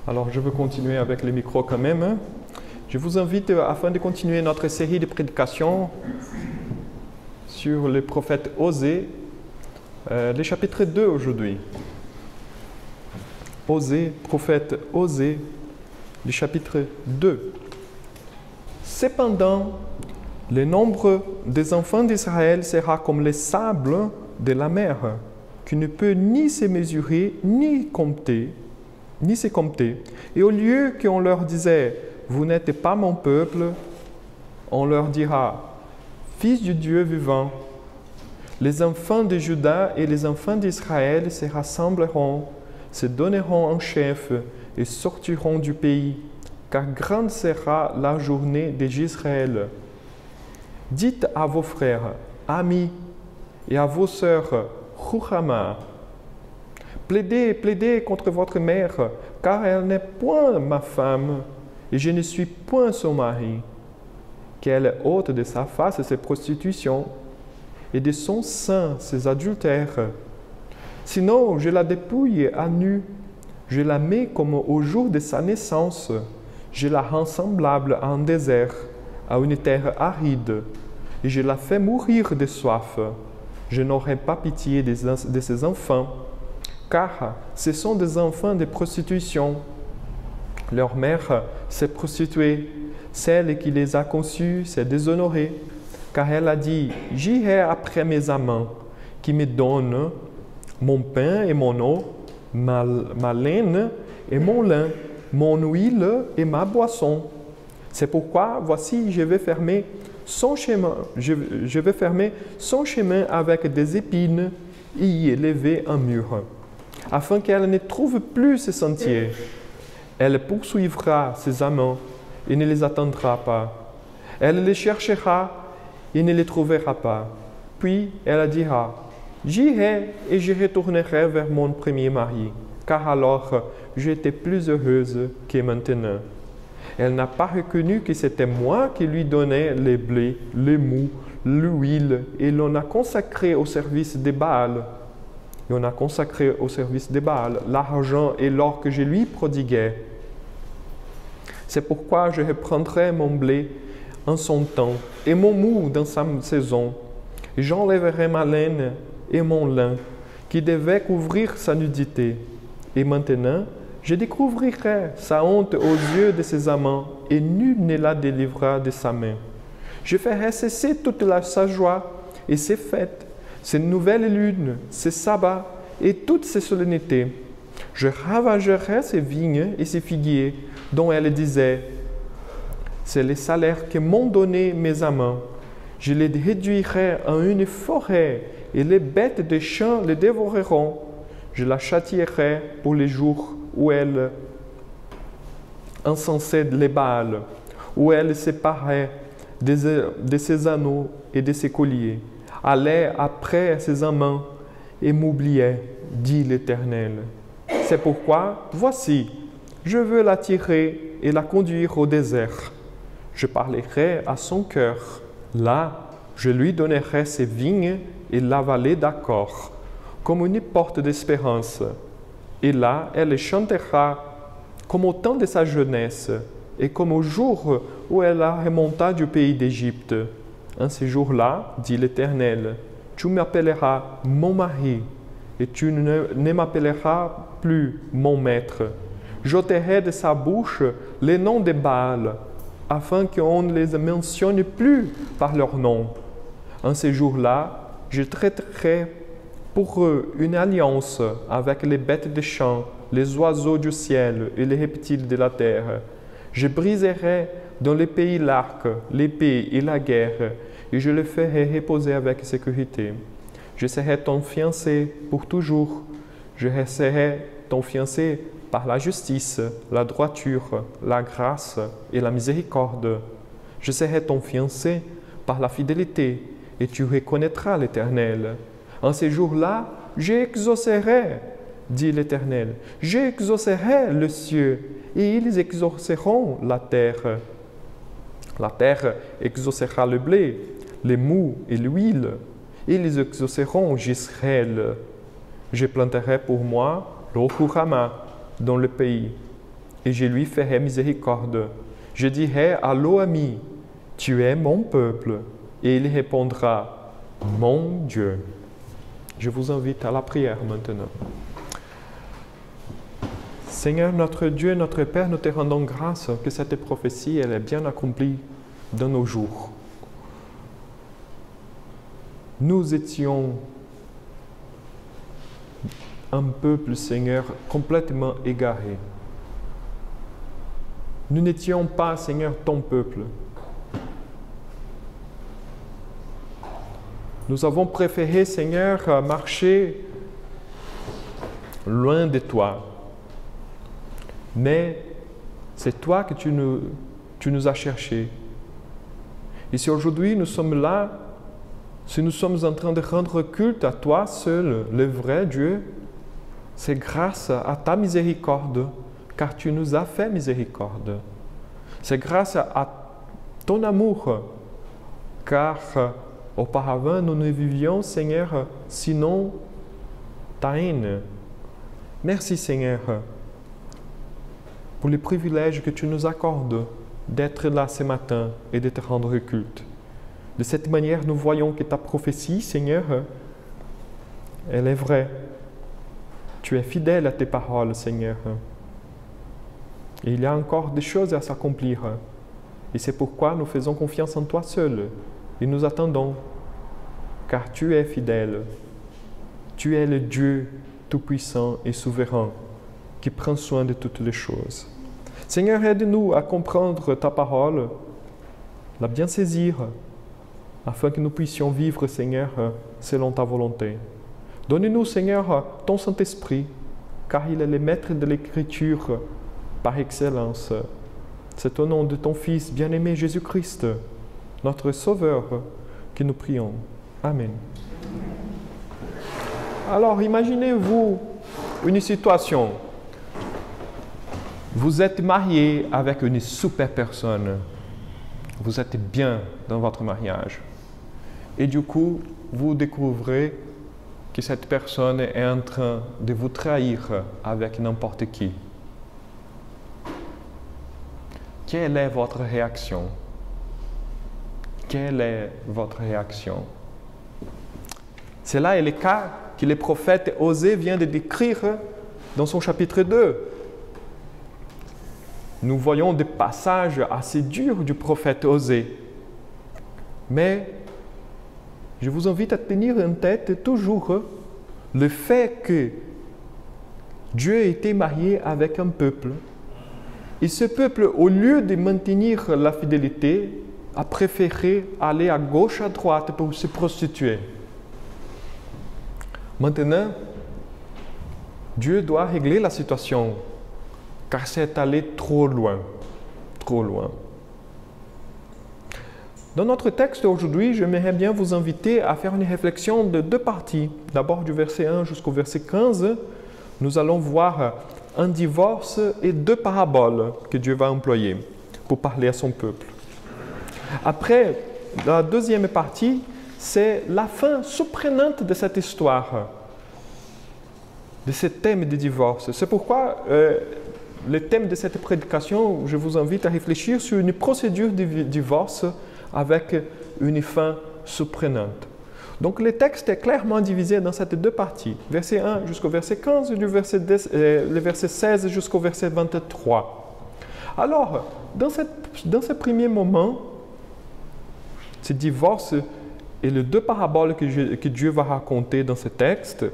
Alors, je veux continuer avec les micros quand même. Je vous invite, afin de continuer notre série de prédications sur le prophète Osée, le chapitre 2 aujourd'hui. Osée, prophète Osée, le chapitre 2. Cependant, le nombre des enfants d'Israël sera comme le sable de la mer, qui ne peut ni se mesurer, ni se compter. Et au lieu qu'on leur disait, « Vous n'êtes pas mon peuple », on leur dira, « Fils du Dieu vivant ». Les enfants de Juda et les enfants d'Israël se rassembleront, se donneront un chef et sortiront du pays, car grande sera la journée d'Israël. Dites à vos frères, amis, et à vos sœurs, Ruhama, plaidez contre votre mère, car elle n'est point ma femme, et je ne suis point son mari. Qu'elle ôte de sa face ses prostitutions, et de son sein ses adultères. Sinon, je la dépouille à nu, je la mets comme au jour de sa naissance, je la rends semblable à un désert, à une terre aride, et je la fais mourir de soif. Je n'aurai pas pitié de ses enfants, car ce sont des enfants de prostitution. Leur mère s'est prostituée, celle qui les a conçus s'est déshonorée, car elle a dit, « J'irai après mes amants, qui me donnent mon pain et mon eau, ma laine et mon lin, mon huile et ma boisson. C'est pourquoi, voici, je vais fermer son chemin, avec des épines et y élever un mur, afin qu'elle ne trouve plus ses sentiers. Elle poursuivra ses amants et ne les attendra pas. Elle les cherchera et ne les trouvera pas. Puis elle dira, « J'irai et je retournerai vers mon premier mari, car alors j'étais plus heureuse que maintenant. » Elle n'a pas reconnu que c'était moi qui lui donnais les blés, les mous, l'huile, et l'on a consacré au service de Baal. Et on a consacré au service de Baal l'argent et l'or que je lui prodiguais. C'est pourquoi je reprendrai mon blé en son temps et mon mou dans sa saison. Et j'enlèverai ma laine et mon lin qui devaient couvrir sa nudité. Et maintenant, je découvrirai sa honte aux yeux de ses amants et nul ne la délivrera de sa main. Je ferai cesser toute sa joie et ses fêtes, ses nouvelles lunes, ses sabbats et toutes ses solennités. Je ravagerai ses vignes et ses figuiers dont elle disait, « C'est le salaire que m'ont donné mes amants. Je les réduirai en une forêt et les bêtes des champs les dévoreront. Je la châtierai pour les jours où elle encensait les Baals, où elle séparait de ses anneaux et de ses colliers, allait après ses amants et m'oubliait, dit l'Éternel. C'est pourquoi, voici, je veux la tirer et la conduire au désert. Je parlerai à son cœur. Là, je lui donnerai ses vignes et la vallée d'Accord, comme une porte d'espérance. Et là, elle chantera comme au temps de sa jeunesse et comme au jour où elle remonta du pays d'Égypte. En ce jour-là, dit l'Éternel, tu m'appelleras mon mari et tu ne m'appelleras plus mon maître. J'ôterai de sa bouche les noms de Baal, afin qu'on ne les mentionne plus par leur nom. En ce jour-là, je traiterai pour eux une alliance avec les bêtes des champs, les oiseaux du ciel et les reptiles de la terre. Je briserai dans le pays l'arc, l'épée et la guerre, et je le ferai reposer avec sécurité. Je serai ton fiancé pour toujours. Je serai ton fiancé par la justice, la droiture, la grâce et la miséricorde. Je serai ton fiancé par la fidélité, et tu reconnaîtras l'Éternel. En ces jours-là, j'exaucerai, dit l'Éternel, j'exaucerai le ciel, et ils exauceront la terre. La terre exaucera le blé, les mous et l'huile. Ils exauceront Israël. Je planterai pour moi l'Ohurama dans le pays. et je lui ferai miséricorde. Je dirai à l'Oami, tu es mon peuple, et il répondra, mon Dieu. Je vous invite à la prière maintenant. Seigneur, notre Dieu, notre Père, nous te rendons grâce que cette prophétie, elle est bien accomplie dans nos jours. Nous étions un peuple, Seigneur, complètement égaré. Nous n'étions pas, Seigneur, ton peuple. Nous avons préféré, Seigneur, marcher loin de toi. Mais c'est toi que tu nous as cherchés. Et si aujourd'hui nous sommes là, si nous sommes en train de rendre culte à toi seul, le vrai Dieu, c'est grâce à ta miséricorde, car tu nous as fait miséricorde. C'est grâce à ton amour, car auparavant nous ne vivions, Seigneur, sinon ta haine. Merci, Seigneur, pour le privilège que tu nous accordes d'être là ce matin et de te rendre culte. De cette manière, nous voyons que ta prophétie, Seigneur, elle est vraie. Tu es fidèle à tes paroles, Seigneur. Et il y a encore des choses à s'accomplir. Et c'est pourquoi nous faisons confiance en toi seul. Et nous attendons, car tu es fidèle. Tu es le Dieu tout-puissant et souverain qui prend soin de toutes les choses. Seigneur, aide-nous à comprendre ta parole, la bien saisir, afin que nous puissions vivre, Seigneur, selon ta volonté. Donne-nous, Seigneur, ton Saint-Esprit, car il est le maître de l'Écriture par excellence. C'est au nom de ton Fils bien-aimé Jésus-Christ, notre Sauveur, que nous prions. Amen. Alors, imaginez-vous une situation. Vous êtes marié avec une super personne. Vous êtes bien dans votre mariage. Et du coup, vous découvrez que cette personne est en train de vous trahir avec n'importe qui. Quelle est votre réaction? Quelle est votre réaction? Cela est le cas que le prophète Osée vient de décrire dans son chapitre 2. Nous voyons des passages assez durs du prophète Osée. Mais je vous invite à tenir en tête toujours le fait que Dieu était marié avec un peuple. Et ce peuple, au lieu de maintenir la fidélité, a préféré aller à gauche, à droite pour se prostituer. Maintenant, Dieu doit régler la situation, car c'est allé trop loin, trop loin. Dans notre texte aujourd'hui, j'aimerais bien vous inviter à faire une réflexion de deux parties. D'abord du verset 1 jusqu'au verset 15, nous allons voir un divorce et deux paraboles que Dieu va employer pour parler à son peuple. Après, la deuxième partie, c'est la fin surprenante de cette histoire, de ce thème du divorce. C'est pourquoi le thème de cette prédication, je vous invite à réfléchir sur une procédure de divorce avec une fin surprenante. Donc le texte est clairement divisé dans ces deux parties, verset 1 jusqu'au verset 15 et le verset 16 jusqu'au verset 23. Alors, dans ce premier moment, ce divorce et les deux paraboles que Dieu va raconter dans ce texte,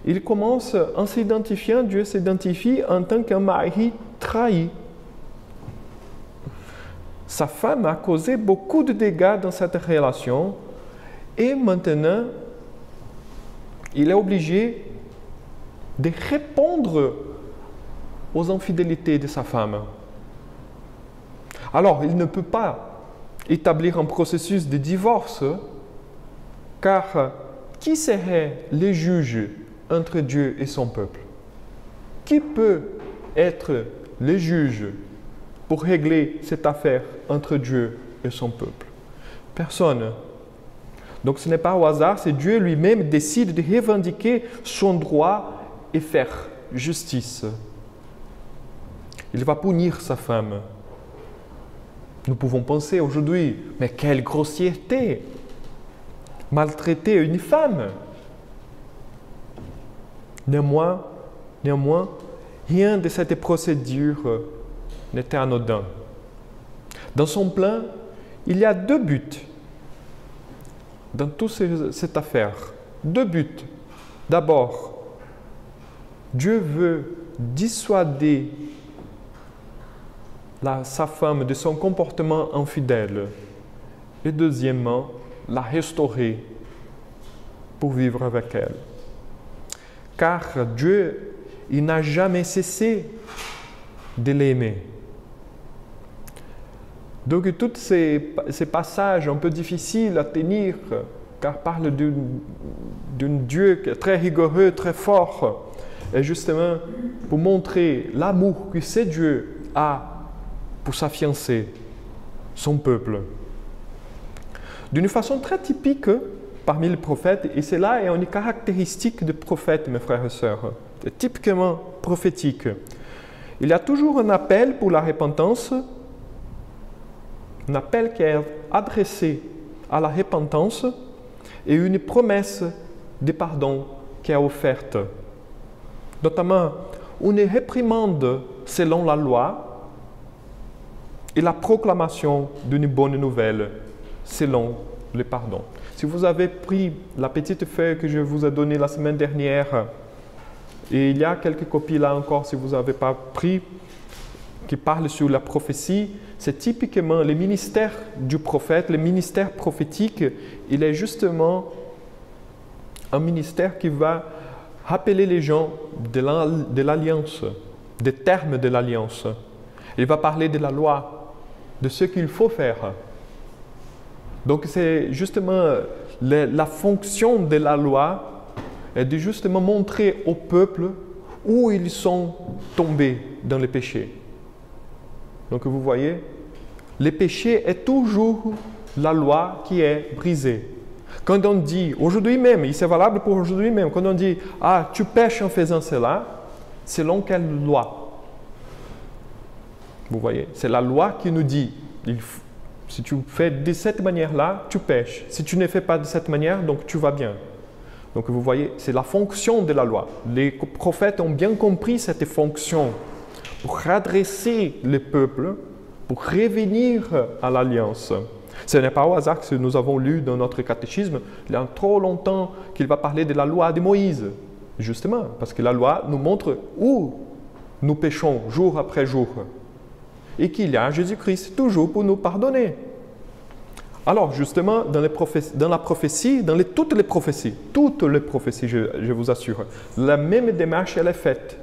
il commence en s'identifiant, Dieu s'identifie en tant qu'un mari trahi. Sa femme a causé beaucoup de dégâts dans cette relation et maintenant, il est obligé de répondre aux infidélités de sa femme. Alors, il ne peut pas établir un processus de divorce, car qui serait le juge entre Dieu et son peuple? Qui peut être le juge pour régler cette affaire entre Dieu et son peuple? Personne. Donc ce n'est pas au hasard, c'est Dieu lui-même décide de revendiquer son droit et faire justice. Il va punir sa femme. Nous pouvons penser aujourd'hui, mais quelle grossièreté! Maltraiter une femme! Néanmoins, rien de cette procédure n'était anodin. Dans son plan, il y a deux buts dans toute cette affaire. Deux buts. D'abord, Dieu veut dissuader sa femme de son comportement infidèle. Et deuxièmement, la restaurer pour vivre avec elle. Car Dieu, il n'a jamais cessé de l'aimer. Donc tous ces passages un peu difficiles à tenir, car parle d'un Dieu très rigoureux, très fort, et justement pour montrer l'amour que ce Dieu a pour sa fiancée, son peuple. D'une façon très typique parmi les prophètes, et cela est une caractéristique des prophètes, mes frères et sœurs, c'est typiquement prophétique. Il y a toujours un appel pour la repentance, un appel qui est adressé à la repentance et une promesse de pardon qui est offerte. Notamment, une réprimande selon la loi et la proclamation d'une bonne nouvelle selon le pardon. Si vous avez pris la petite feuille que je vous ai donnée la semaine dernière, et il y a quelques copies là encore si vous n'avez pas pris, qui parlent sur la prophétie, c'est typiquement le ministère du prophète, le ministère prophétique, il est justement un ministère qui va rappeler les gens de l'alliance, des termes de l'alliance. Il va parler de la loi, de ce qu'il faut faire. Donc c'est justement la fonction de la loi est de justement montrer au peuple où ils sont tombés dans le péché. Donc vous voyez, le péché est toujours la loi qui est brisée. Quand on dit, aujourd'hui même, et c'est valable pour aujourd'hui même, quand on dit « Ah, tu pêches en faisant cela », selon quelle loi? Vous voyez, c'est la loi qui nous dit « Si tu fais de cette manière-là, tu pêches. Si tu ne fais pas de cette manière, donc tu vas bien. » Donc vous voyez, c'est la fonction de la loi. Les prophètes ont bien compris cette fonction pour redresser le peuple, pour revenir à l'alliance. Ce n'est pas au hasard que nous avons lu dans notre catéchisme, il y a trop longtemps qu'il va parler de la loi de Moïse. Justement, parce que la loi nous montre où nous péchons jour après jour. Et qu'il y a Jésus-Christ toujours pour nous pardonner. Alors justement, dans la prophétie, toutes les prophéties, je vous assure, la même démarche elle est faite.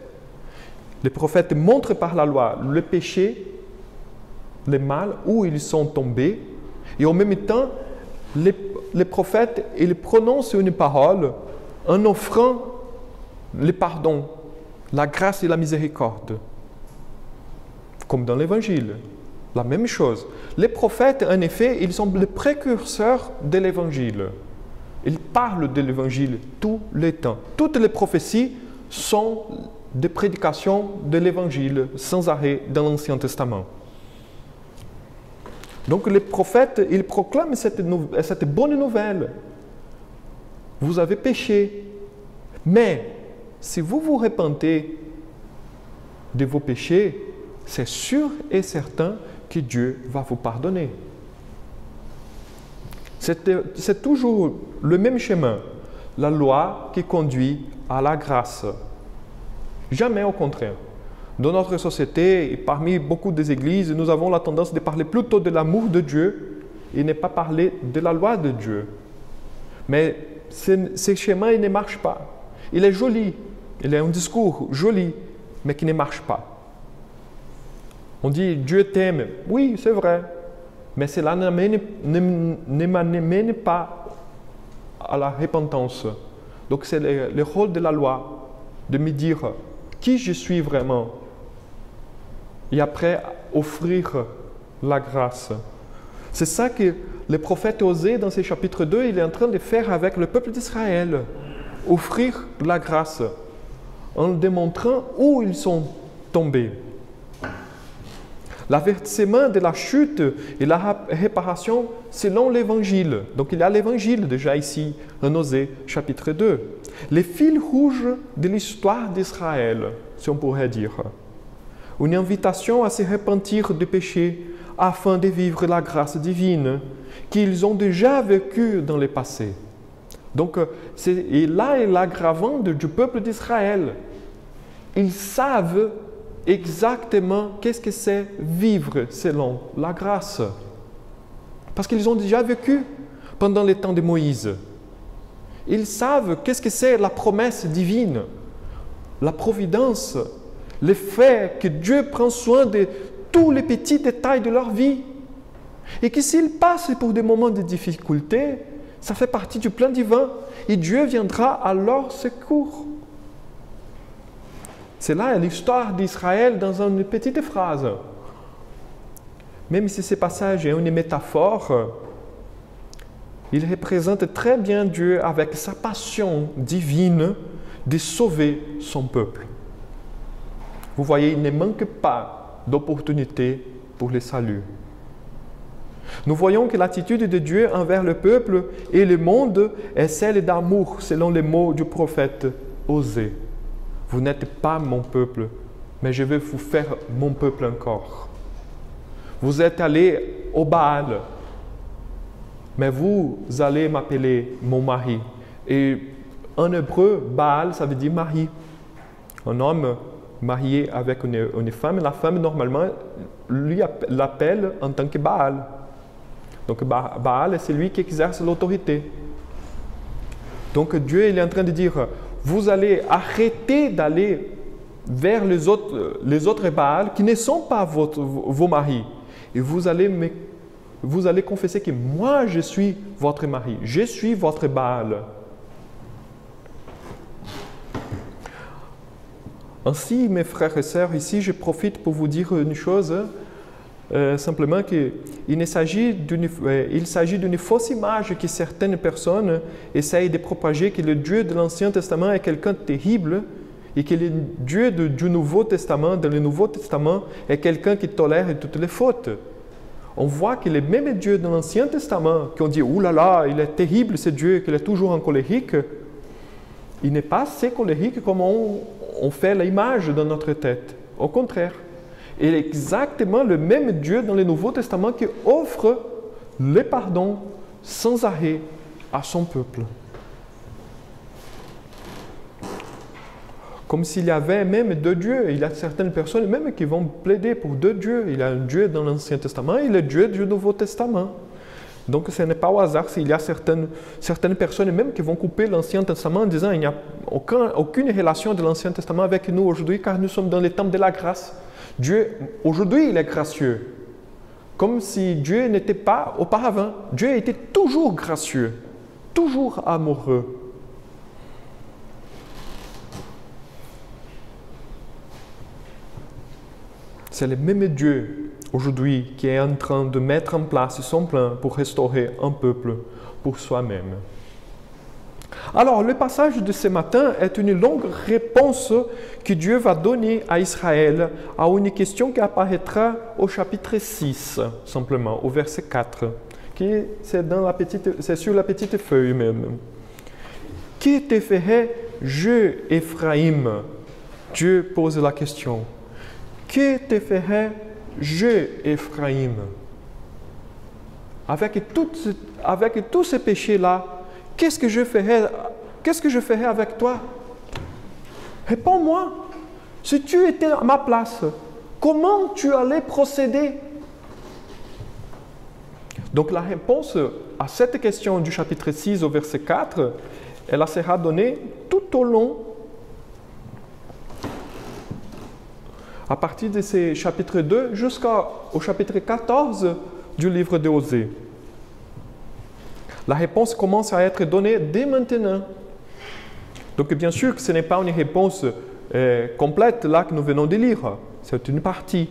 Les prophètes montrent par la loi le péché, le mal, où ils sont tombés, et en même temps, les prophètes, ils prononcent une parole en offrant le pardon, la grâce et la miséricorde. Comme dans l'Évangile, la même chose. Les prophètes, en effet, ils sont les précurseurs de l'Évangile. Ils parlent de l'Évangile tout le temps. Toutes les prophéties sont des prédications de l'Évangile sans arrêt dans l'Ancien Testament. Donc les prophètes, ils proclament cette bonne nouvelle. Vous avez péché, mais si vous vous repentez de vos péchés, c'est sûr et certain que Dieu va vous pardonner. C'est toujours le même chemin, la loi qui conduit à la grâce. Jamais au contraire. Dans notre société, et parmi beaucoup des églises, nous avons la tendance de parler plutôt de l'amour de Dieu et ne pas parler de la loi de Dieu. Mais ce schéma, il ne marche pas. Il est joli, il est un discours joli, mais qui ne marche pas. On dit Dieu t'aime. Oui, c'est vrai. Mais cela ne mène pas à la repentance. Donc c'est le rôle de la loi de me dire qui je suis vraiment. Et après offrir la grâce. C'est ça que le prophète Osée dans ce chapitre 2, il est en train de faire avec le peuple d'Israël. Offrir la grâce en démontrant où ils sont tombés. L'avertissement de la chute et la réparation selon l'Évangile. Donc il y a l'Évangile déjà ici, en Osée chapitre 2. Les fils rouges de l'histoire d'Israël, si on pourrait dire. Une invitation à se repentir du péché afin de vivre la grâce divine qu'ils ont déjà vécue dans le passé. Donc et là est l'aggravant du peuple d'Israël. Ils savent exactement qu'est-ce que c'est vivre selon la grâce. Parce qu'ils ont déjà vécu pendant les temps de Moïse. Ils savent qu'est-ce que c'est la promesse divine, la providence, le fait que Dieu prend soin de tous les petits détails de leur vie. Et que s'ils passent pour des moments de difficulté, ça fait partie du plan divin et Dieu viendra à leur secours. C'est là l'histoire d'Israël dans une petite phrase. Même si ce passage est une métaphore, il représente très bien Dieu avec sa passion divine de sauver son peuple. Vous voyez, il ne manque pas d'opportunités pour le salut. Nous voyons que l'attitude de Dieu envers le peuple et le monde est celle d'amour, selon les mots du prophète Osée. Vous n'êtes pas mon peuple, mais je vais vous faire mon peuple encore. Vous êtes allés au Baal, mais vous allez m'appeler mon mari. Et en hébreu, Baal, ça veut dire mari. Un homme marié avec une femme, la femme, normalement, lui l'appelle en tant que Baal. Donc, Baal, c'est lui qui exerce l'autorité. Donc, Dieu il est en train de dire, vous allez arrêter d'aller vers les autres Baals qui ne sont pas vos maris. Et vous allez confesser que moi, je suis votre mari. Je suis votre Baal. Ainsi, mes frères et sœurs, ici, je profite pour vous dire une chose, simplement qu'il s'agit d'une fausse image que certaines personnes essayent de propager, que le Dieu de l'Ancien Testament est quelqu'un de terrible et que le Dieu du Nouveau Testament, dans le Nouveau Testament, est quelqu'un qui tolère toutes les fautes. On voit que les mêmes dieux de l'Ancien Testament qui ont dit « Ouh là là, il est terrible ce Dieu, qu'il est toujours en colérique », il n'est pas si colérique comme on fait l'image dans notre tête. Au contraire, il est exactement le même Dieu dans le Nouveau Testament qui offre le pardon sans arrêt à son peuple. Comme s'il y avait même deux dieux. Il y a certaines personnes même qui vont plaider pour deux dieux. Il y a un Dieu dans l'Ancien Testament et le Dieu du Nouveau Testament. Donc ce n'est pas au hasard s'il y a certaines personnes même qui vont couper l'Ancien Testament en disant qu'il n'y a aucune relation de l'Ancien Testament avec nous aujourd'hui car nous sommes dans les temps de la grâce. Dieu, aujourd'hui, il est gracieux. Comme si Dieu n'était pas auparavant. Dieu était toujours gracieux, toujours amoureux. C'est le même Dieu aujourd'hui qui est en train de mettre en place son plan pour restaurer un peuple pour soi-même. Alors, le passage de ce matin est une longue réponse que Dieu va donner à Israël à une question qui apparaîtra au chapitre 6, simplement, au verset 4, c'est sur la petite feuille même. « Qui te ferait, je, Ephraïm ?» Dieu pose la question. « Qui te ferait, je, Ephraïm ?» Avec tous ces péchés-là, qu'est-ce que je ferais avec toi? Réponds-moi. Si tu étais à ma place, comment tu allais procéder? Donc la réponse à cette question du chapitre 6 au verset 4, elle sera donnée tout au long, à partir de ce chapitre 2 jusqu'au chapitre 14 du livre de Osée. La réponse commence à être donnée dès maintenant. Donc bien sûr que ce n'est pas une réponse complète là que nous venons de lire. C'est une partie.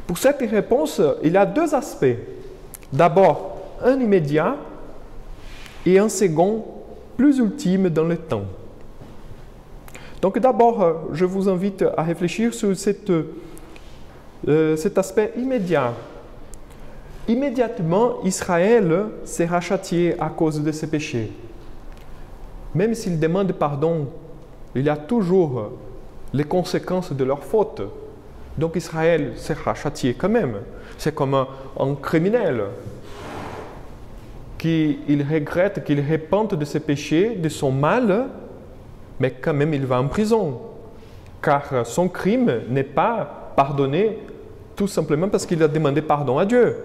Pour cette réponse, il y a deux aspects. D'abord, un immédiat et un second, plus ultime dans le temps. Donc d'abord, je vous invite à réfléchir sur cet aspect immédiat. Immédiatement, Israël sera châtié à cause de ses péchés. Même s'ils demandent pardon, il y a toujours les conséquences de leur faute. Donc Israël sera châtié quand même. C'est comme un criminel qui regrette, qu'il repente de ses péchés, de son mal, mais quand même il va en prison. Car son crime n'est pas pardonné tout simplement parce qu'il a demandé pardon à Dieu.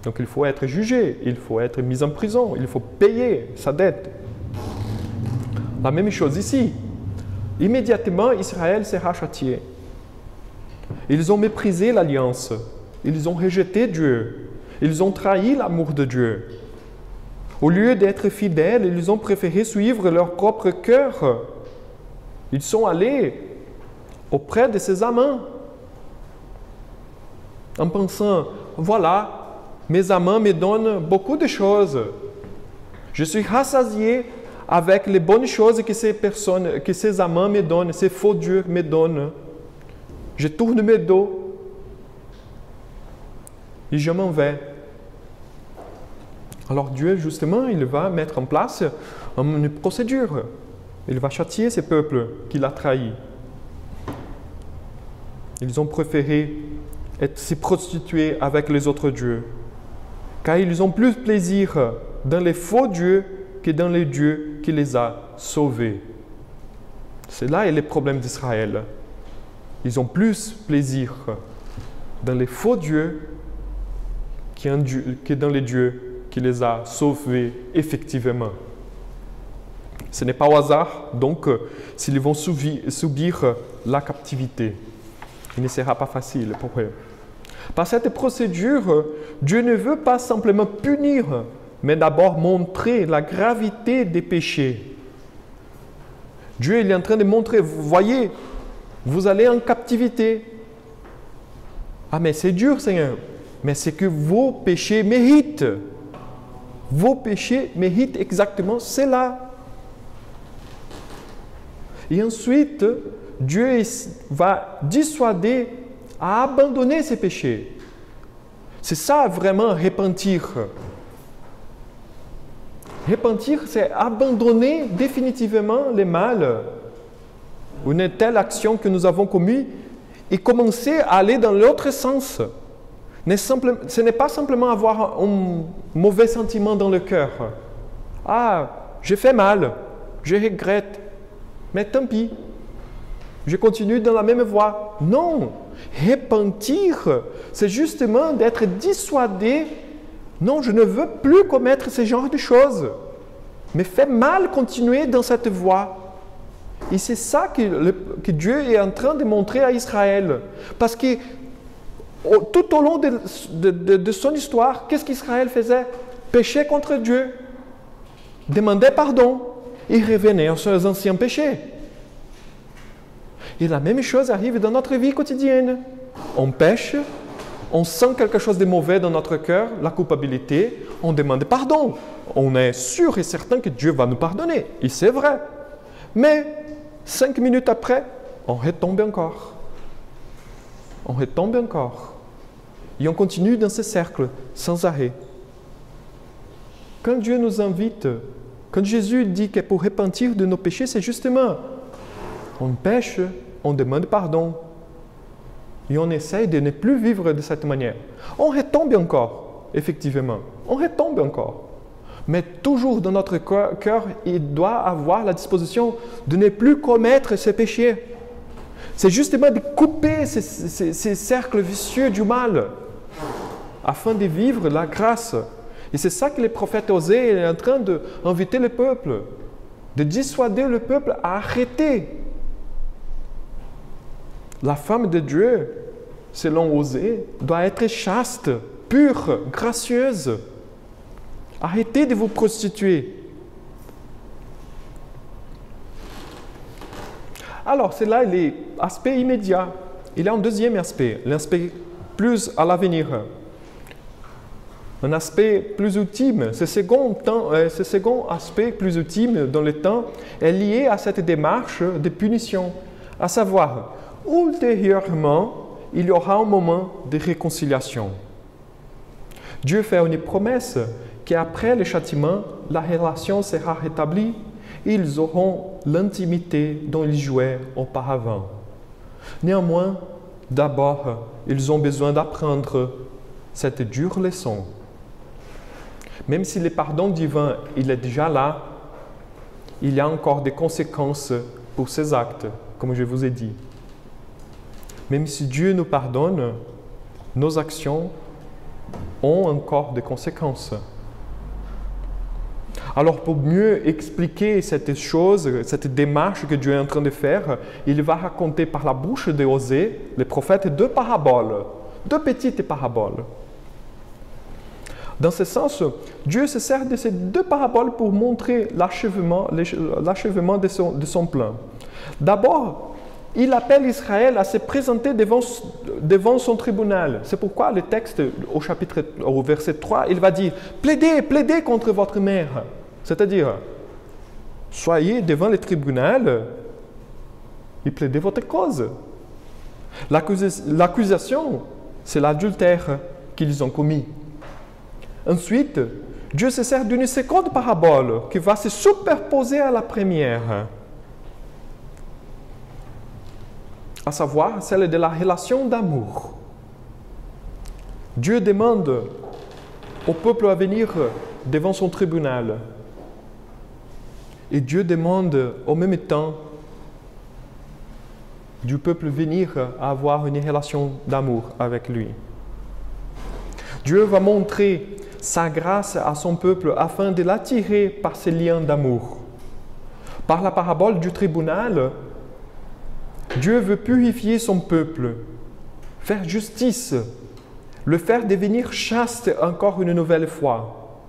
Donc il faut être jugé, il faut être mis en prison, il faut payer sa dette. La même chose ici. Immédiatement, Israël sera châtié. Ils ont méprisé l'alliance, ils ont rejeté Dieu, ils ont trahi l'amour de Dieu. Au lieu d'être fidèles, ils ont préféré suivre leur propre cœur. Ils sont allés auprès de ses amants en pensant, voilà, mes amants me donnent beaucoup de choses. Je suis rassasié avec les bonnes choses que ces amants me donnent, ces faux dieux me donnent. Je tourne mes dos et je m'en vais. Alors Dieu, justement, il va mettre en place une procédure. Il va châtier ces peuples qu'il a trahis. Ils ont préféré se prostituer avec les autres dieux, car ils ont plus plaisir dans les faux dieux que dans les dieux qui les a sauvés. C'est là le problème d'Israël. Ils ont plus plaisir dans les faux dieux que dans les dieux qui les a sauvés effectivement. Ce n'est pas au hasard, donc, s'ils vont subir la captivité. Il ne sera pas facile pour eux. Par cette procédure, Dieu ne veut pas simplement punir, mais d'abord montrer la gravité des péchés. Dieu il est en train de montrer, vous voyez, vous allez en captivité. Ah mais c'est dur Seigneur, mais c'est que vos péchés méritent. Vos péchés méritent exactement cela. Et ensuite, Dieu va dissuader à abandonner ses péchés. C'est ça vraiment repentir. Repentir, c'est abandonner définitivement le mal, une telle action que nous avons commise, et commencer à aller dans l'autre sens. Ce n'est pas simplement avoir un mauvais sentiment dans le cœur. Ah, j'ai fait mal, je regrette, mais tant pis, je continue dans la même voie. Non, repentir, c'est justement d'être dissuadé. Non, je ne veux plus commettre ce genre de choses. Mais fait mal continuer dans cette voie. Et c'est ça que Dieu est en train de montrer à Israël. Parce que tout au long de son histoire, qu'est-ce qu'Israël faisait? Péchait contre Dieu, demandait pardon et revenait sur les anciens péchés. Et la même chose arrive dans notre vie quotidienne. On pêche, on sent quelque chose de mauvais dans notre cœur, la culpabilité, on demande pardon. On est sûr et certain que Dieu va nous pardonner. Et c'est vrai. Mais 5 minutes après, on retombe encore. On retombe encore. Et on continue dans ce cercle sans arrêt. Quand Dieu nous invite, quand Jésus dit que pour repentir de nos péchés, c'est justement, on pêche, on demande pardon. Et on essaye de ne plus vivre de cette manière. On retombe encore, effectivement. On retombe encore. Mais toujours dans notre cœur, il doit avoir la disposition de ne plus commettre ces péchés. C'est justement de couper ces cercles vicieux du mal, afin de vivre la grâce. Et c'est ça que le prophète Osée est en train d'inviter le peuple, de dissuader le peuple à arrêter. La femme de Dieu, selon Osée, doit être chaste, pure, gracieuse. Arrêtez de vous prostituer. Alors, c'est là l'aspect immédiat. Il y a un deuxième aspect, l'aspect plus à l'avenir. Un aspect plus ultime. Ce second aspect plus ultime dans le temps est lié à cette démarche de punition. À savoir, ultérieurement, il y aura un moment de réconciliation. Dieu fait une promesse qu'après le châtiment, la relation sera rétablie et ils auront l'intimité dont ils jouaient auparavant. Néanmoins, d'abord, ils ont besoin d'apprendre cette dure leçon. Même si le pardon divin il est déjà là, il y a encore des conséquences pour ces actes, comme je vous ai dit. Même si Dieu nous pardonne, nos actions ont encore des conséquences. Alors, pour mieux expliquer cette chose, cette démarche que Dieu est en train de faire, il va raconter par la bouche de Osée, le prophète, deux paraboles, deux petites paraboles. Dans ce sens, Dieu se sert de ces deux paraboles pour montrer l'achèvement de son plan. D'abord, il appelle Israël à se présenter devant son tribunal. C'est pourquoi le texte, au verset 3, il va dire « Plaidez, plaidez contre votre mère ». C'est-à-dire, soyez devant le tribunal et plaidez votre cause. L'accusation, c'est l'adultère qu'ils ont commis. Ensuite, Dieu se sert d'une seconde parabole qui va se superposer à la première, à savoir celle de la relation d'amour. Dieu demande au peuple à venir devant son tribunal. Et Dieu demande en même temps du peuple venir à avoir une relation d'amour avec lui. Dieu va montrer sa grâce à son peuple afin de l'attirer par ses liens d'amour. Par la parabole du tribunal, Dieu veut purifier son peuple, faire justice, le faire devenir chaste encore une nouvelle fois.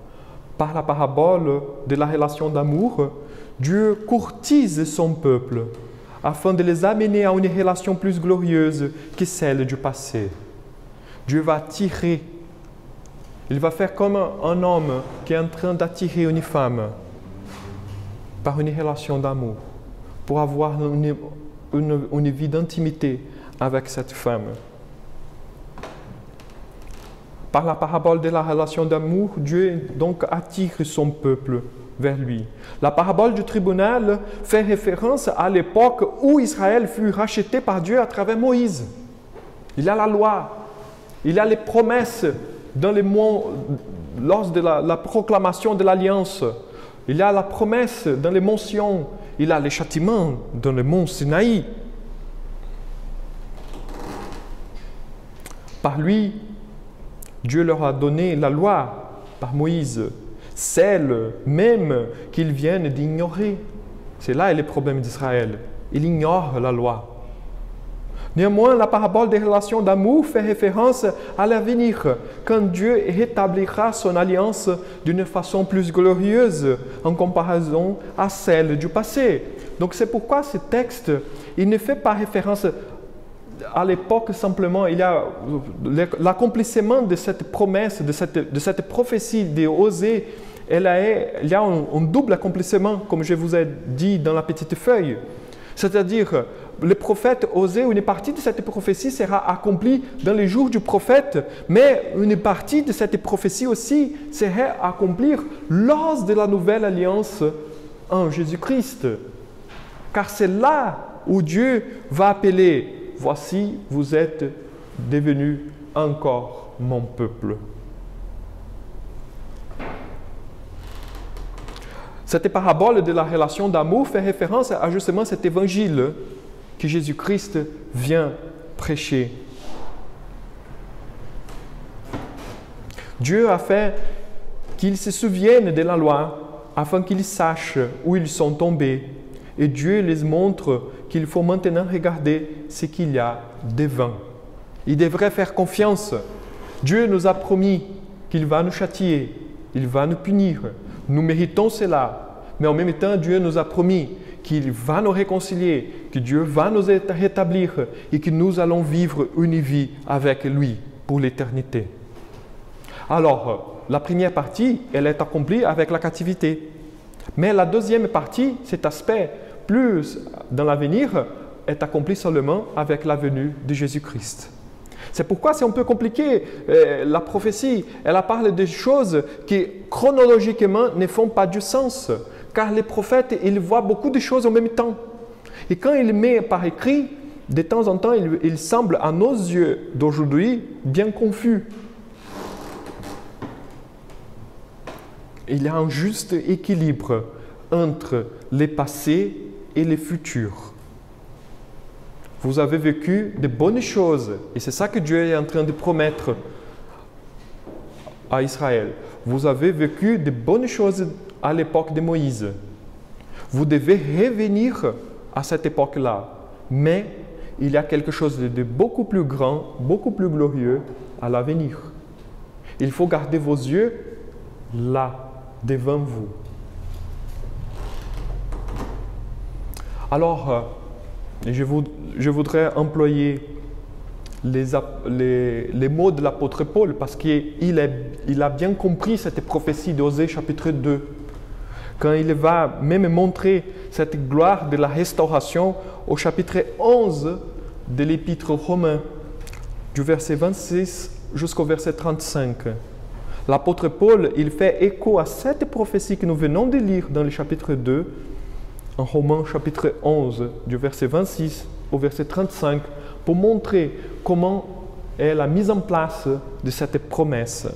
Par la parabole de la relation d'amour, Dieu courtise son peuple afin de les amener à une relation plus glorieuse que celle du passé. Dieu va attirer, il va faire comme un homme qui est en train d'attirer une femme par une relation d'amour pour avoir une vie d'intimité avec cette femme. Par la parabole de la relation d'amour, Dieu donc attire son peuple vers lui. La parabole du tribunal fait référence à l'époque où Israël fut racheté par Dieu à travers Moïse. Il y a la loi, il y a les promesses dans les mots, lors de la proclamation de l'Alliance. Il y a la promesse dans les mentions, il y a les châtiments dans le mont Sinaï. Par lui, Dieu leur a donné la loi par Moïse, celle même qu'ils viennent d'ignorer. C'est là le problème d'Israël. Il ignore la loi. Néanmoins, la parabole des relations d'amour fait référence à l'avenir, quand Dieu rétablira son alliance d'une façon plus glorieuse en comparaison à celle du passé. Donc c'est pourquoi ce texte, il ne fait pas référence à l'époque simplement, il y a l'accomplissement de cette promesse, de cette prophétie de Osée, il y a un double accomplissement, comme je vous ai dit dans la petite feuille. C'est-à-dire, le prophète Osée, une partie de cette prophétie sera accomplie dans les jours du prophète, mais une partie de cette prophétie aussi serait accomplie lors de la nouvelle alliance en Jésus-Christ. Car c'est là où Dieu va appeler « Voici, vous êtes devenus encore mon peuple ». Cette parabole de la relation d'amour fait référence à justement cet évangile que Jésus-Christ vient prêcher. Dieu a fait qu'ils se souviennent de la loi afin qu'ils sachent où ils sont tombés. Et Dieu les montre qu'il faut maintenant regarder ce qu'il y a devant. Ils devraient faire confiance. Dieu nous a promis qu'il va nous châtier, il va nous punir. Nous méritons cela. Mais en même temps, Dieu nous a promis qu'il va nous réconcilier, que Dieu va nous rétablir et que nous allons vivre une vie avec lui pour l'éternité. Alors, la première partie, elle est accomplie avec la captivité. Mais la deuxième partie, cet aspect plus dans l'avenir, est accompli seulement avec la venue de Jésus-Christ. C'est pourquoi c'est un peu compliqué. La prophétie, elle parle de choses qui chronologiquement ne font pas du sens. Car les prophètes, ils voient beaucoup de choses en même temps. Et quand il met par écrit, de temps en temps, il semble à nos yeux d'aujourd'hui bien confus. Il y a un juste équilibre entre les passés et les futurs. Vous avez vécu de bonnes choses et c'est ça que Dieu est en train de promettre à Israël. Vous avez vécu de bonnes choses à l'époque de Moïse. Vous devez revenir à cette époque-là. Mais il y a quelque chose de beaucoup plus grand, beaucoup plus glorieux à l'avenir. Il faut garder vos yeux là, devant vous. Alors, je voudrais employer les mots de l'apôtre Paul parce qu'il a bien compris cette prophétie d'Osée chapitre 2. Quand il va même montrer cette gloire de la restauration au chapitre 11 de l'épître aux Romains, du verset 26 jusqu'au verset 35. L'apôtre Paul, il fait écho à cette prophétie que nous venons de lire dans le chapitre 2, en Romains chapitre 11, du verset 26 au verset 35, pour montrer comment est la mise en place de cette promesse.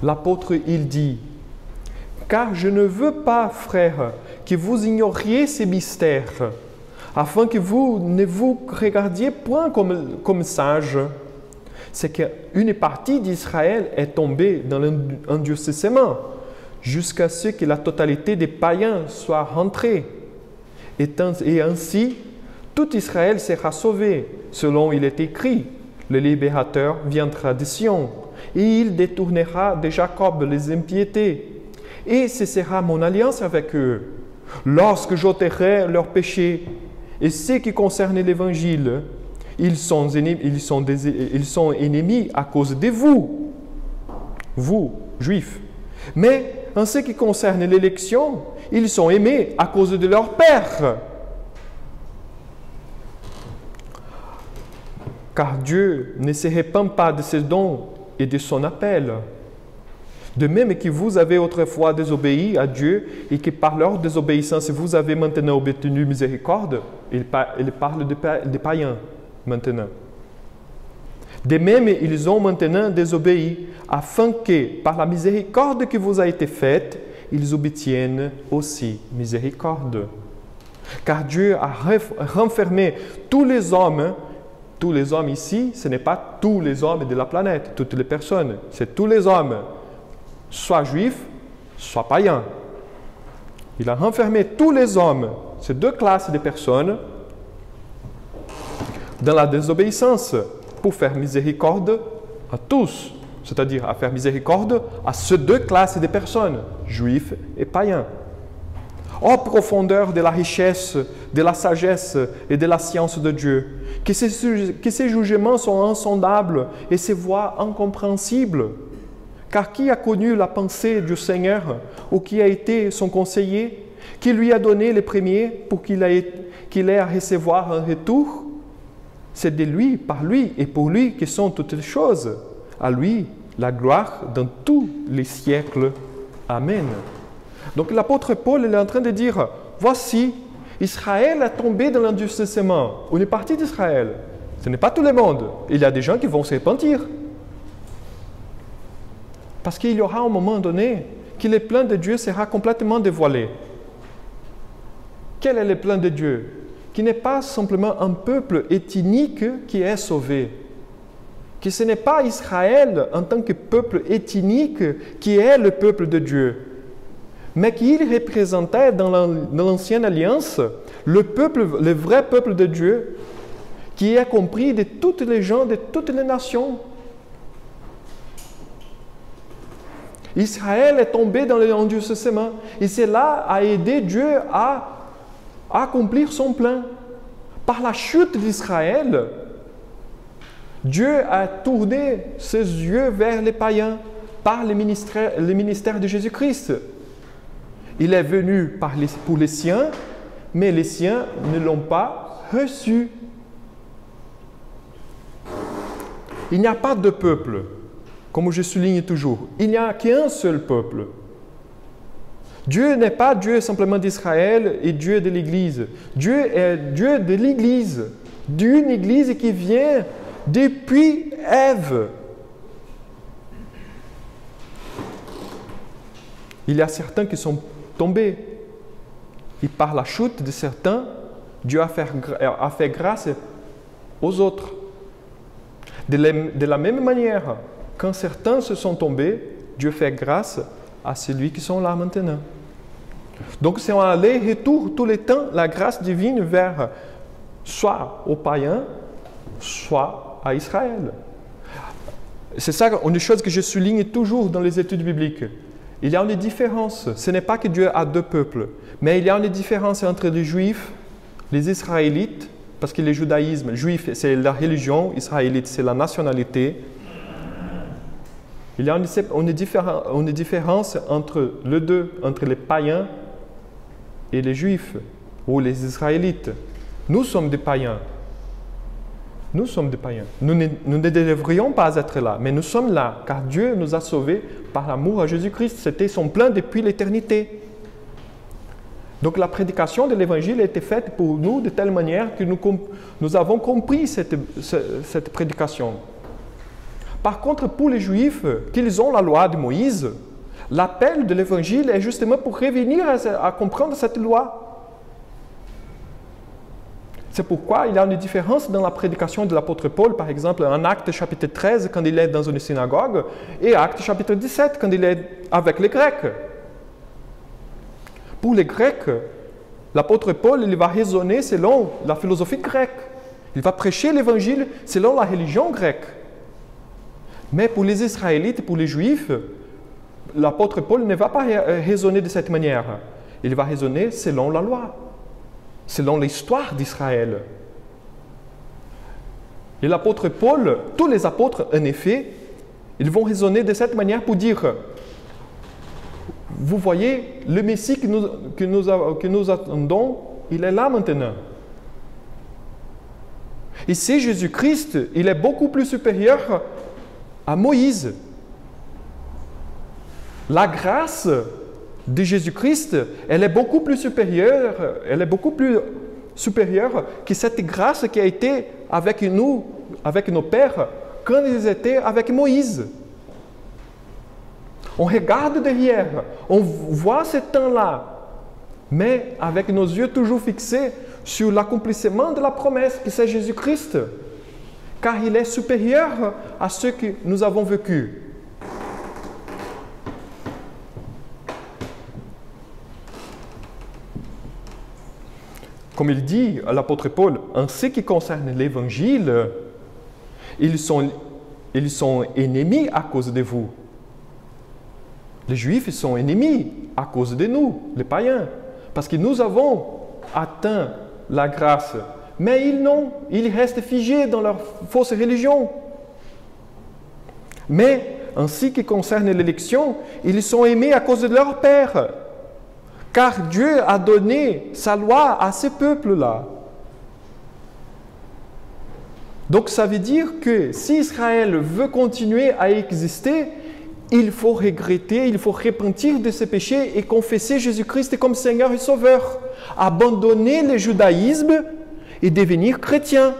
L'apôtre, il dit, « Car je ne veux pas, frères, que vous ignoriez ces mystères, afin que vous ne vous regardiez point comme sages. C'est qu'une partie d'Israël est tombée dans l'endurcissement, jusqu'à ce que la totalité des païens soit rentrée. Et ainsi, tout Israël sera sauvé, selon il est écrit, le libérateur viendra de Sion, et il détournera de Jacob les impiétés. Et ce sera mon alliance avec eux, lorsque j'ôterai leurs péchés. Et ce qui concerne l'Évangile, ils sont ennemis à cause de vous, Juifs. Mais en ce qui concerne l'élection, ils sont aimés à cause de leur Père. Car Dieu ne se répand pas de ses dons et de son appel. De même que vous avez autrefois désobéi à Dieu et que par leur désobéissance vous avez maintenant obtenu miséricorde, il parle des païens maintenant. De même, ils ont maintenant désobéi, afin que, par la miséricorde qui vous a été faite, ils obtiennent aussi miséricorde. Car Dieu a renfermé tous les hommes ici, ce n'est pas tous les hommes de la planète, toutes les personnes, c'est tous les hommes, soit juifs, soit païens. Il a renfermé tous les hommes, ces deux classes de personnes, dans la désobéissance, pour faire miséricorde à tous, c'est-à-dire à faire miséricorde à ces deux classes de personnes, juifs et païens. Ô profondeur de la richesse, de la sagesse et de la science de Dieu, que ces jugements sont insondables et ces voies incompréhensibles. Car qui a connu la pensée du Seigneur ou qui a été son conseiller, qui lui a donné les premiers pour qu'il ait à recevoir un retour? C'est de lui, par lui et pour lui que sont toutes les choses. À lui, la gloire dans tous les siècles. Amen. Donc l'apôtre Paul est en train de dire, voici, Israël est tombé dans l'endurcissement. Une partie d'Israël. Ce n'est pas tout le monde. Il y a des gens qui vont se repentir. Parce qu'il y aura un moment donné que le plan de Dieu sera complètement dévoilé. Quel est le plan de Dieu? Qui n'est pas simplement un peuple ethnique qui est sauvé. Que ce n'est pas Israël en tant que peuple ethnique qui est le peuple de Dieu. Mais qu'il représentait dans l'ancienne alliance le vrai peuple de Dieu, qui est compris de toutes les gens, de toutes les nations. Israël est tombé dans l'endurcissement et cela a aidé Dieu à accomplir son plan. Par la chute d'Israël, Dieu a tourné ses yeux vers les païens par le ministère de Jésus-Christ. Il est venu pour les siens, mais les siens ne l'ont pas reçu. il n'y a pas de peuple, comme je souligne toujours. Il n'y a qu'un seul peuple. Dieu n'est pas Dieu simplement d'Israël et Dieu de l'Église. Dieu est Dieu de l'Église, d'une Église qui vient depuis Ève. Il y a certains qui sont tombés. Et par la chute de certains, Dieu a fait grâce aux autres. De la même manière, quand certains se sont tombés, Dieu fait grâce à celui qui sont là maintenant. Donc c'est un aller-retour tout le temps, la grâce divine vers soit aux païens, soit à Israël. C'est ça une chose que je souligne toujours dans les études bibliques. Il y a une différence. Ce n'est pas que Dieu a deux peuples, mais il y a une différence entre les Juifs, les Israélites, parce que le judaïsme, juif c'est la religion, israélite c'est la nationalité. Il y a une différence entre les deux, entre les païens et les juifs, ou les israélites. Nous sommes des païens. Nous sommes des païens. Nous ne devrions pas être là, mais nous sommes là, car Dieu nous a sauvés par l'amour à Jésus-Christ. C'était son plan depuis l'éternité. Donc la prédication de l'Évangile a été faite pour nous de telle manière que nous avons compris cette prédication. Par contre, pour les Juifs, qu'ils ont la loi de Moïse, l'appel de l'Évangile est justement pour revenir à comprendre cette loi. C'est pourquoi il y a une différence dans la prédication de l'apôtre Paul, par exemple, en Actes chapitre 13, quand il est dans une synagogue, et Actes chapitre 17, quand il est avec les Grecs. Pour les Grecs, l'apôtre Paul il va raisonner selon la philosophie grecque. Il va prêcher l'Évangile selon la religion grecque. Mais pour les Israélites, pour les Juifs, l'apôtre Paul ne va pas raisonner de cette manière. Il va raisonner selon la loi, selon l'histoire d'Israël. Et l'apôtre Paul, tous les apôtres, en effet, ils vont raisonner de cette manière pour dire, vous voyez, le Messie que nous attendons, il est là maintenant. Ici, Jésus-Christ, il est beaucoup plus supérieur à Moïse. La grâce de Jésus-Christ, elle est beaucoup plus supérieure que cette grâce qui a été avec nous, avec nos pères, quand ils étaient avec Moïse. On regarde derrière, on voit ce temps-là, mais avec nos yeux toujours fixés sur l'accomplissement de la promesse que c'est Jésus-Christ, car il est supérieur à ce que nous avons vécu. Comme il dit à l'apôtre Paul, en ce qui concerne l'Évangile, ils sont ennemis à cause de vous. Les Juifs sont ennemis à cause de nous, les païens, parce que nous avons atteint la grâce. Mais ils non, ils restent figés dans leur fausse religion. Mais en ce qui concerne l'élection, ils sont aimés à cause de leur Père. Car Dieu a donné sa loi à ce peuple-là. Donc ça veut dire que si Israël veut continuer à exister, il faut regretter, il faut repentir de ses péchés et confesser Jésus-Christ comme Seigneur et Sauveur. Abandonner le judaïsme et devenir chrétien.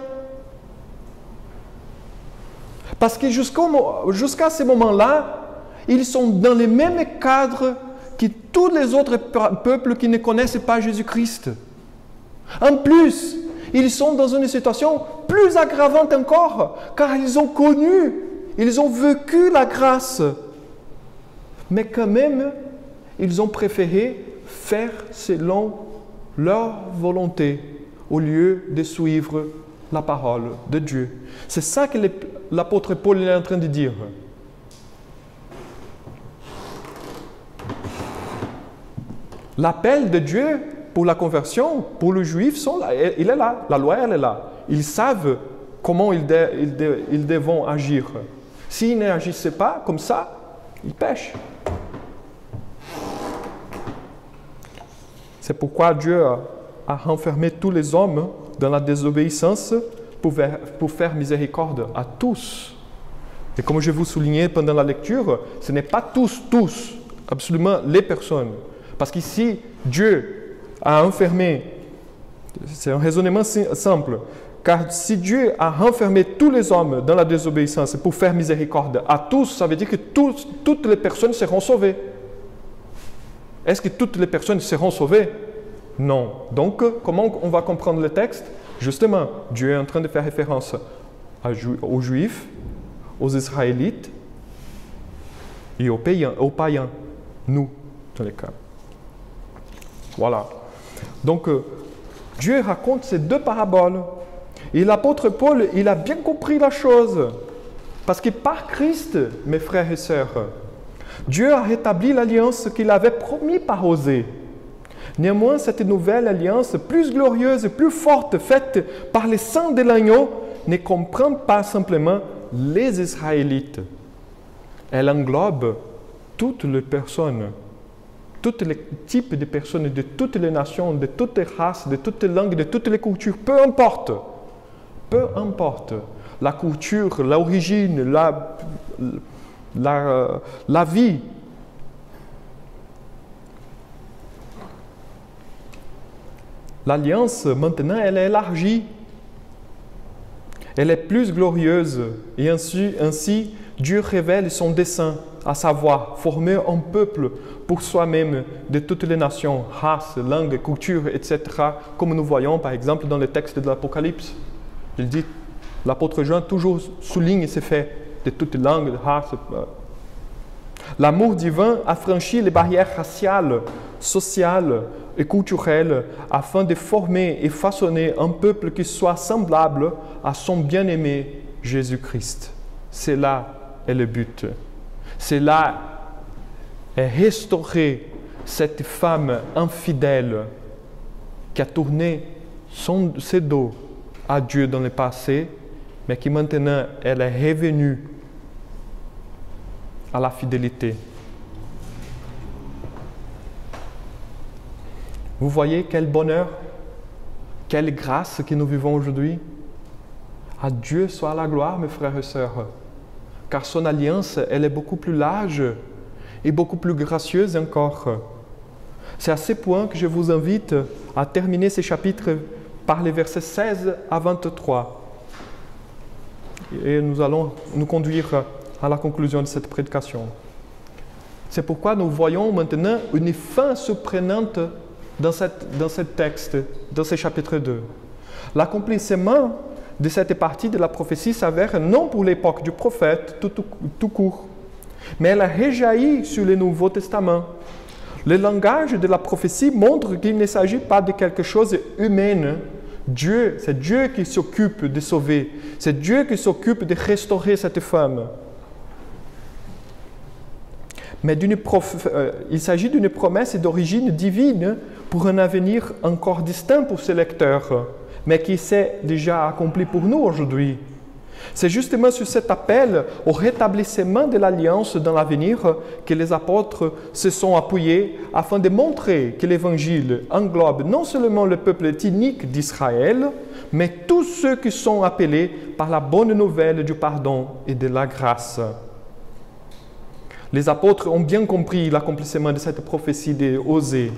Parce que jusqu'à ce moment-là, ils sont dans le même cadre que tous les autres peuples qui ne connaissent pas Jésus-Christ. En plus, ils sont dans une situation plus aggravante encore, car ils ont connu, ils ont vécu la grâce. Mais quand même, ils ont préféré faire selon leur volonté au lieu de suivre la parole de Dieu. C'est ça que l'apôtre Paul est en train de dire. L'appel de Dieu pour la conversion, pour les Juifs, il est là. La loi, elle est là. Ils savent comment ils devront agir. S'ils n'agissaient pas comme ça, ils pêchent. C'est pourquoi Dieu a renfermé tous les hommes dans la désobéissance pour faire miséricorde à tous. Et comme je vous soulignais pendant la lecture, ce n'est pas tous, absolument les personnes. Parce qu'ici, Dieu a enfermé, c'est un raisonnement simple, car si Dieu a enfermé tous les hommes dans la désobéissance pour faire miséricorde à tous, ça veut dire que toutes les personnes seront sauvées. Est-ce que toutes les personnes seront sauvées? Non. Donc, comment on va comprendre le texte? Justement, Dieu est en train de faire référence aux Juifs, aux Israélites et aux païens, nous, dans les cas. Voilà. Donc, Dieu raconte ces deux paraboles. Et l'apôtre Paul, il a bien compris la chose. Parce que par Christ, mes frères et sœurs, Dieu a rétabli l'alliance qu'il avait promis par Osée. Néanmoins, cette nouvelle alliance, plus glorieuse et plus forte, faite par les saints de l'agneau, ne comprend pas simplement les Israélites. Elle englobe toutes les personnes, tous les types de personnes, de toutes les nations, de toutes les races, de toutes les langues, de toutes les cultures, peu importe. Peu importe la culture, l'origine, la vie. L'alliance, maintenant, elle est élargie. Elle est plus glorieuse. Et ainsi, Dieu révèle son dessein, à savoir former un peuple pour soi-même de toutes les nations, races, langues, cultures, etc. Comme nous voyons, par exemple, dans le texte de l'Apocalypse. Il dit, l'apôtre Jean toujours souligne ces faits de toutes les langues, de races. L'amour divin a franchi les barrières raciales, sociales et culturelles afin de former et façonner un peuple qui soit semblable à son bien-aimé Jésus-Christ. C'est là est le but. C'est là est restaurer cette femme infidèle qui a tourné ses dos à Dieu dans le passé, mais qui maintenant elle est revenue à la fidélité. Vous voyez quel bonheur, quelle grâce que nous vivons aujourd'hui. À Dieu soit la gloire, mes frères et sœurs, car son alliance, elle est beaucoup plus large et beaucoup plus gracieuse encore. C'est à ce point que je vous invite à terminer ces chapitres par les versets 16 à 23. Et nous allons nous conduire à la conclusion de cette prédication. C'est pourquoi nous voyons maintenant une fin surprenante dans ce texte, dans ce chapitre 2. L'accomplissement de cette partie de la prophétie s'avère non pour l'époque du prophète tout court, mais elle a rejailli sur le Nouveau Testament. Le langage de la prophétie montre qu'il ne s'agit pas de quelque chose d'humain. C'est Dieu qui s'occupe de sauver. C'est Dieu qui s'occupe de restaurer cette femme. Mais il s'agit d'une promesse d'origine divine pour un avenir encore distinct pour ses lecteurs, mais qui s'est déjà accompli pour nous aujourd'hui. C'est justement sur cet appel au rétablissement de l'alliance dans l'avenir que les apôtres se sont appuyés afin de montrer que l'Évangile englobe non seulement le peuple ethnique d'Israël, mais tous ceux qui sont appelés par la bonne nouvelle du pardon et de la grâce. Les apôtres ont bien compris l'accomplissement de cette prophétie d'Osée.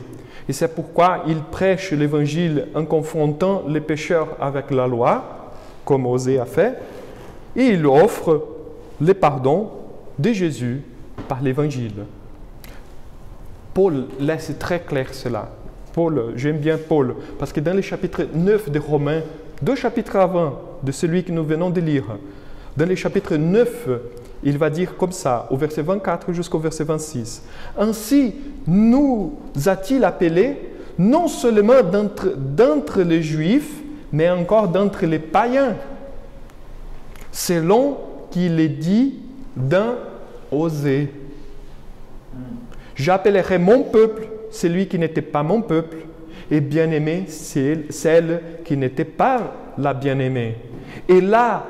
Et c'est pourquoi ils prêchent l'Évangile en confrontant les pécheurs avec la loi, comme Osée a fait, et ils offrent le pardon de Jésus par l'Évangile. Paul laisse très clair cela. J'aime bien Paul, parce que dans le chapitre 9 de Romains, 2 chapitres avant de celui que nous venons de lire, dans le chapitre 9, il va dire comme ça, au verset 24 jusqu'au verset 26. « Ainsi nous a-t-il appelés, non seulement d'entre les Juifs, mais encore d'entre les païens, selon qu'il est dit dans Osée. J'appellerai mon peuple celui qui n'était pas mon peuple, et bien-aimé celle qui n'était pas la bien-aimée. Et là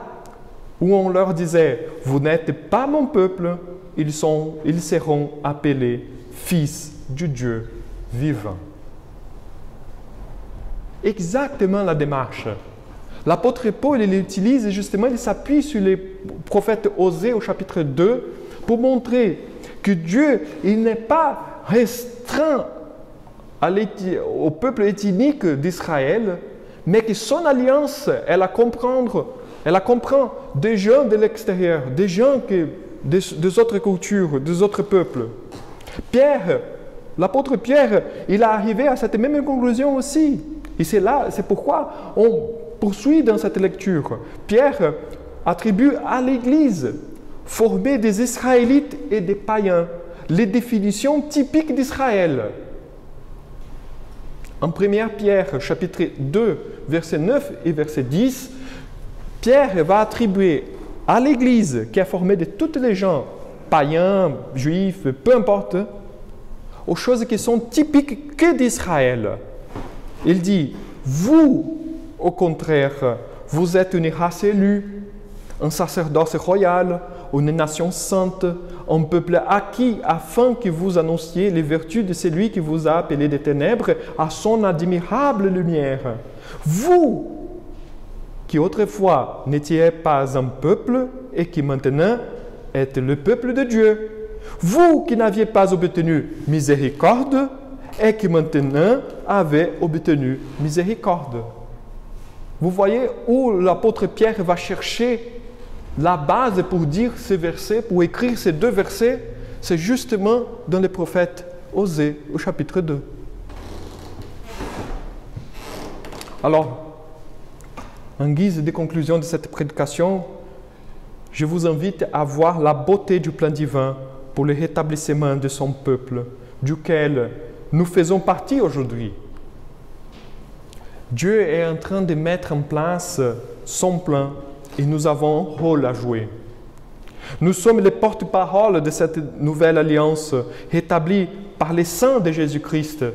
où on leur disait, vous n'êtes pas mon peuple, ils seront appelés fils du Dieu vivant. » Exactement la démarche. L'apôtre Paul, il utilise justement, il s'appuie sur les prophètes Osée au chapitre 2 pour montrer que Dieu, il n'est pas restreint au peuple ethnique d'Israël, mais que son alliance, elle la comprend des gens de l'extérieur, des gens des autres cultures, des autres peuples. L'apôtre Pierre, il est arrivé à cette même conclusion aussi. Et c'est pourquoi on poursuit dans cette lecture. Pierre attribue à l'Église, formée des Israélites et des païens, les définitions typiques d'Israël. En 1 Pierre, chapitre 2, verset 9 et verset 10, Pierre va attribuer à l'Église, qui est formée de tous les gens, païens, juifs, peu importe, aux choses qui sont typiques que d'Israël. Il dit, vous, au contraire, vous êtes une race élue, un sacerdoce royal, une nation sainte, un peuple acquis, afin que vous annonciez les vertus de celui qui vous a appelé des ténèbres à son admirable lumière. Vous, qui autrefois n'étiez pas un peuple et qui maintenant êtes le peuple de Dieu. Vous qui n'aviez pas obtenu miséricorde et qui maintenant avez obtenu miséricorde. Vous voyez où l'apôtre Pierre va chercher la base pour dire ces versets, pour écrire ces deux versets, c'est justement dans les prophètes Osée au chapitre 2. Alors, en guise de conclusion de cette prédication, je vous invite à voir la beauté du plan divin pour le rétablissement de son peuple, duquel nous faisons partie aujourd'hui. Dieu est en train de mettre en place son plan et nous avons un rôle à jouer. Nous sommes les porte-parole de cette nouvelle alliance rétablie par les saints de Jésus-Christ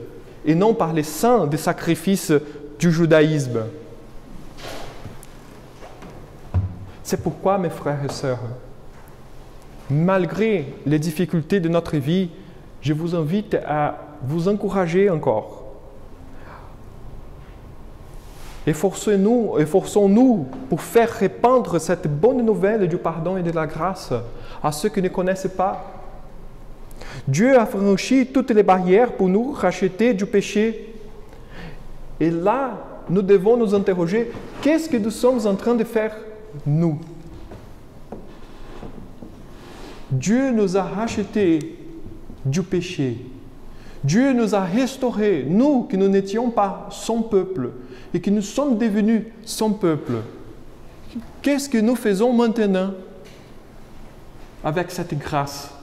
et non par les saints des sacrifices du judaïsme. C'est pourquoi, mes frères et sœurs, malgré les difficultés de notre vie, je vous invite à vous encourager encore. Efforçons-nous pour faire répandre cette bonne nouvelle du pardon et de la grâce à ceux qui ne connaissent pas. Dieu a franchi toutes les barrières pour nous racheter du péché. Et là, nous devons nous interroger, qu'est-ce que nous sommes en train de faire, nous? Dieu nous a rachetés du péché. Dieu nous a restaurés, nous qui nous n'étions pas son peuple et qui nous sommes devenus son peuple. Qu'est-ce que nous faisons maintenant avec cette grâce?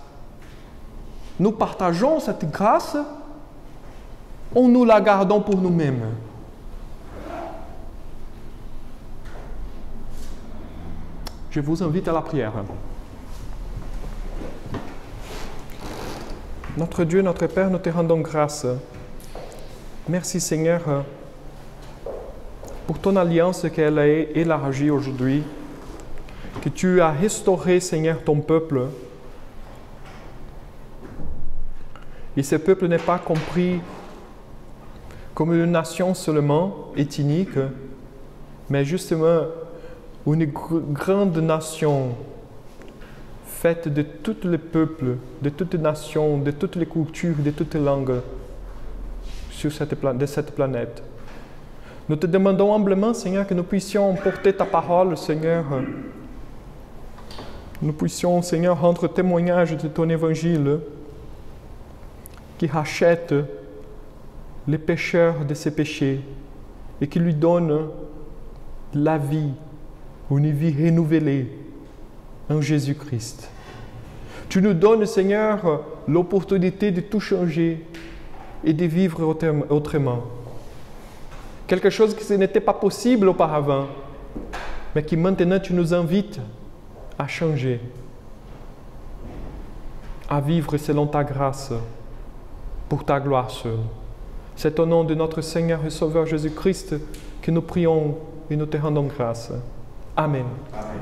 Nous partageons cette grâce ou nous la gardons pour nous-mêmes? Je vous invite à la prière. Notre Dieu, notre Père, nous te rendons grâce. Merci Seigneur pour ton alliance qu'elle a élargie aujourd'hui, que tu as restauré Seigneur ton peuple. Et ce peuple n'est pas compris comme une nation seulement ethnique, mais justement une grande nation faite de tous les peuples, de toutes les nations, de toutes les cultures, de toutes les langues de cette planète. Nous te demandons humblement, Seigneur, que nous puissions porter ta parole, Seigneur. Nous puissions, Seigneur, rendre témoignage de ton évangile qui rachète les pécheurs de ses péchés et qui lui donne la vie, une vie renouvelée en Jésus-Christ. Tu nous donnes, Seigneur, l'opportunité de tout changer et de vivre autrement. Quelque chose qui n'était pas possible auparavant, mais qui maintenant tu nous invites à changer, à vivre selon ta grâce, pour ta gloire seule. C'est au nom de notre Seigneur et Sauveur Jésus-Christ que nous prions et nous te rendons grâce. Amen. Amen.